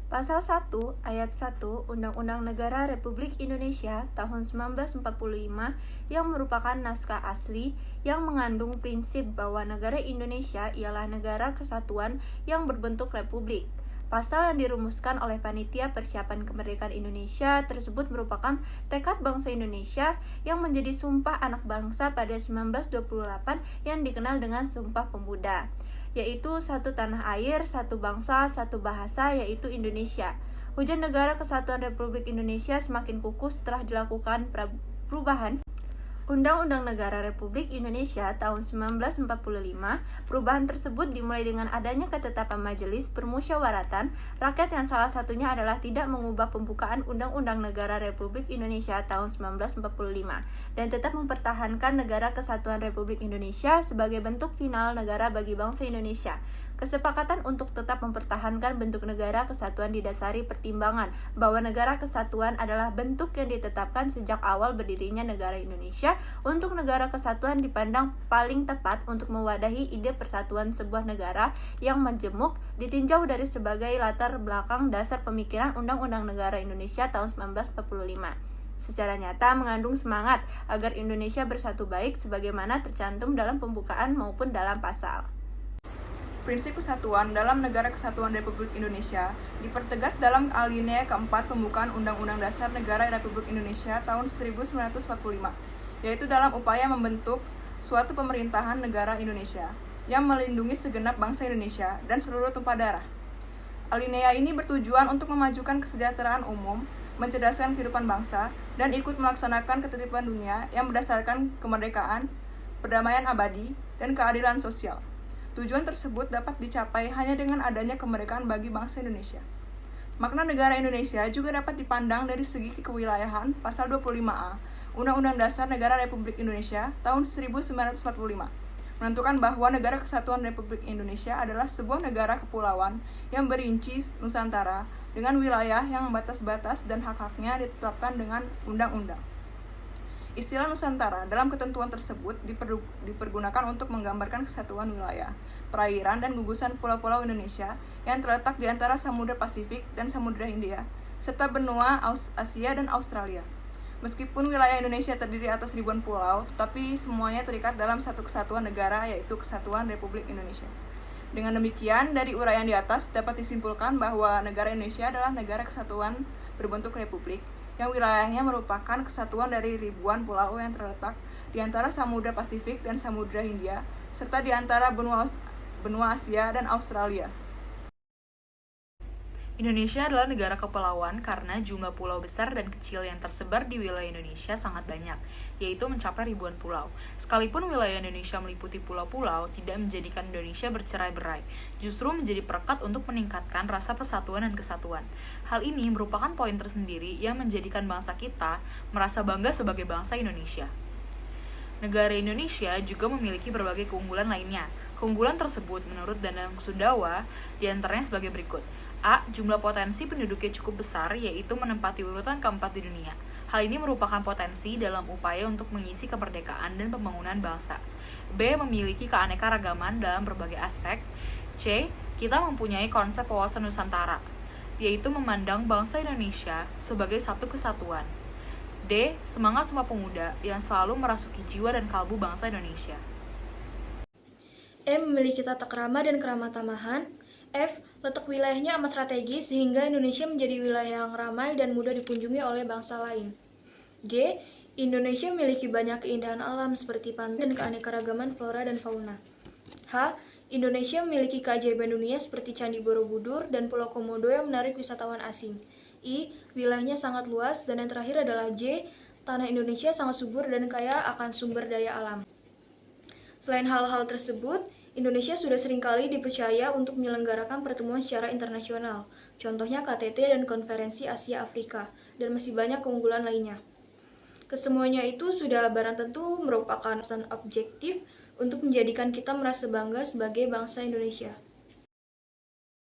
Pasal 1 Ayat 1 Undang-Undang Negara Republik Indonesia tahun 1945 yang merupakan naskah asli yang mengandung prinsip bahwa negara Indonesia ialah negara kesatuan yang berbentuk republik. Pasal yang dirumuskan oleh Panitia Persiapan Kemerdekaan Indonesia tersebut merupakan tekad bangsa Indonesia yang menjadi Sumpah Anak Bangsa pada 1928 yang dikenal dengan Sumpah Pemuda, yaitu satu tanah air, satu bangsa, satu bahasa, yaitu Indonesia. Wujud negara kesatuan Republik Indonesia semakin kukuh setelah dilakukan perubahan Undang-Undang Negara Republik Indonesia tahun 1945. Perubahan tersebut dimulai dengan adanya ketetapan Majelis Permusyawaratan Rakyat yang salah satunya adalah tidak mengubah pembukaan Undang-Undang Negara Republik Indonesia tahun 1945 dan tetap mempertahankan Negara Kesatuan Republik Indonesia sebagai bentuk final negara bagi bangsa Indonesia. Kesepakatan untuk tetap mempertahankan bentuk negara kesatuan didasari pertimbangan bahwa negara kesatuan adalah bentuk yang ditetapkan sejak awal berdirinya negara Indonesia. Untuk negara kesatuan dipandang paling tepat untuk mewadahi ide persatuan sebuah negara yang majemuk ditinjau dari sebagai latar belakang dasar pemikiran Undang-Undang Negara Indonesia tahun 1945. Secara nyata mengandung semangat agar Indonesia bersatu baik sebagaimana tercantum dalam pembukaan maupun dalam pasal. Prinsip kesatuan dalam Negara Kesatuan Republik Indonesia dipertegas dalam alinea keempat pembukaan Undang-Undang Dasar Negara Republik Indonesia tahun 1945, yaitu dalam upaya membentuk suatu pemerintahan negara Indonesia yang melindungi segenap bangsa Indonesia dan seluruh tumpah darah. Alinea ini bertujuan untuk memajukan kesejahteraan umum, mencerdaskan kehidupan bangsa, dan ikut melaksanakan ketertiban dunia yang berdasarkan kemerdekaan, perdamaian abadi, dan keadilan sosial. Tujuan tersebut dapat dicapai hanya dengan adanya kemerdekaan bagi bangsa Indonesia. Makna negara Indonesia juga dapat dipandang dari segi kewilayahan pasal 25A Undang-Undang Dasar Negara Republik Indonesia tahun 1945, menentukan bahwa Negara Kesatuan Republik Indonesia adalah sebuah negara kepulauan yang berinci Nusantara dengan wilayah yang batas-batas dan hak-haknya ditetapkan dengan undang-undang. Istilah Nusantara dalam ketentuan tersebut dipergunakan untuk menggambarkan kesatuan wilayah, perairan, dan gugusan pulau-pulau Indonesia yang terletak di antara Samudra Pasifik dan Samudra Hindia, serta benua Asia dan Australia. Meskipun wilayah Indonesia terdiri atas ribuan pulau, tetapi semuanya terikat dalam satu kesatuan negara, yaitu Kesatuan Republik Indonesia. Dengan demikian, dari uraian di atas dapat disimpulkan bahwa negara Indonesia adalah negara kesatuan berbentuk republik, yang wilayahnya merupakan kesatuan dari ribuan pulau yang terletak di antara Samudra Pasifik dan Samudra Hindia, serta di antara benua Asia dan Australia. Indonesia adalah negara kepulauan karena jumlah pulau besar dan kecil yang tersebar di wilayah Indonesia sangat banyak, yaitu mencapai ribuan pulau. Sekalipun wilayah Indonesia meliputi pulau-pulau, tidak menjadikan Indonesia bercerai-berai, justru menjadi perekat untuk meningkatkan rasa persatuan dan kesatuan. Hal ini merupakan poin tersendiri yang menjadikan bangsa kita merasa bangga sebagai bangsa Indonesia. Negara Indonesia juga memiliki berbagai keunggulan lainnya. Keunggulan tersebut menurut Danang Sundawa diantaranya sebagai berikut. A. Jumlah potensi penduduknya cukup besar, yaitu menempati urutan keempat di dunia. Hal ini merupakan potensi dalam upaya untuk mengisi kemerdekaan dan pembangunan bangsa. B. Memiliki keanekaragaman dalam berbagai aspek. C. Kita mempunyai konsep wawasan Nusantara, yaitu memandang bangsa Indonesia sebagai satu kesatuan. D. Semangat Sumpah Pemuda yang selalu merasuki jiwa dan kalbu bangsa Indonesia. E. Memiliki tata krama dan kerama tamahan. F. Letak wilayahnya amat strategis sehingga Indonesia menjadi wilayah yang ramai dan mudah dikunjungi oleh bangsa lain. G. Indonesia memiliki banyak keindahan alam seperti pantai dan keanekaragaman flora dan fauna. H. Indonesia memiliki keajaiban dunia seperti Candi Borobudur dan Pulau Komodo yang menarik wisatawan asing. I. Wilayahnya sangat luas. Dan yang terakhir adalah J. Tanah Indonesia sangat subur dan kaya akan sumber daya alam. Selain hal-hal tersebut, Indonesia sudah seringkali dipercaya untuk menyelenggarakan pertemuan secara internasional, contohnya KTT dan Konferensi Asia Afrika, dan masih banyak keunggulan lainnya. Kesemuanya itu sudah barang tentu merupakan alasan objektif untuk menjadikan kita merasa bangga sebagai bangsa Indonesia.